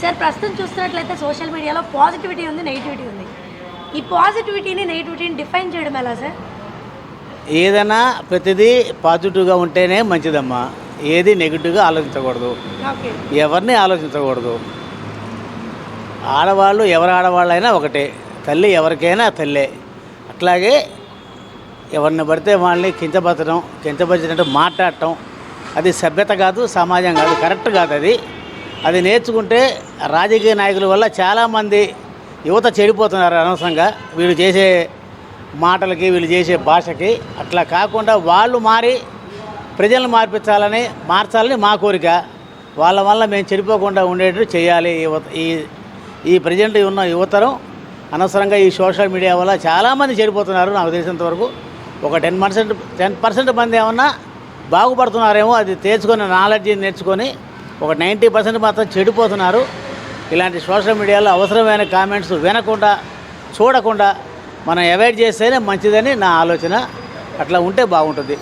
Sir ప్రస్తుతం చూస్తున్నట్లయితే social మీడియాలో పాజిటివిటీ ఉంది, నెగిటివిటీ ఉంది. ఈ పాజిటివిటీని నెగిటివిటీని డిఫైన్ చేయడం ఎలా సార్? ఏదైనా ప్రతిదీ పాజిటివ్గా ఉంటేనే మంచిదమ్మా. ఏది నెగిటివ్గా ఆలోచించకూడదు, ఓకే. ఎవరిని ఆలోచించకూడదు. ఆడవాళ్ళు ఎవరు ఆడవాళ్ళైనా ఒకటే, తల్లి ఎవరికైనా తల్లే. అట్లాగే ఎవరిని పడితే వాళ్ళని కించపరిచినట్టు మాట్లాడటం అది సభ్యత కాదు, సమాజం కాదు, కరెక్ట్ కాదు. అది నేర్చుకుంటే రాజకీయ నాయకుల వల్ల చాలామంది యువత చెడిపోతున్నారు అనవసరంగా. వీళ్ళు చేసే మాటలకి, వీళ్ళు చేసే భాషకి. అట్లా కాకుండా వాళ్ళు మారి ప్రజలను మార్చాలని మా కోరిక. వాళ్ళ వల్ల మేము చెడిపోకుండా ఉండేటట్టు చేయాలి. ఈ ప్రజెంట్ ఉన్న యువతరం అనవసరంగా ఈ సోషల్ మీడియా వల్ల చాలామంది చెడిపోతున్నారు. నాకు తెలిసినంతవరకు ఒక 10% మంది ఏమన్నా బాగుపడుతున్నారేమో, అది తెచ్చుకొని నాలెడ్జ్ నేర్చుకొని. ఒక 90% మాత్రం చెడిపోతున్నారు. ఇలాంటి సోషల్ మీడియాలో అవసరమైన కామెంట్స్ వినకుండా, చూడకుండా మనం అవాయిడ్ చేస్తేనే మంచిదని నా ఆలోచన. అట్లా ఉంటే బాగుంటుంది.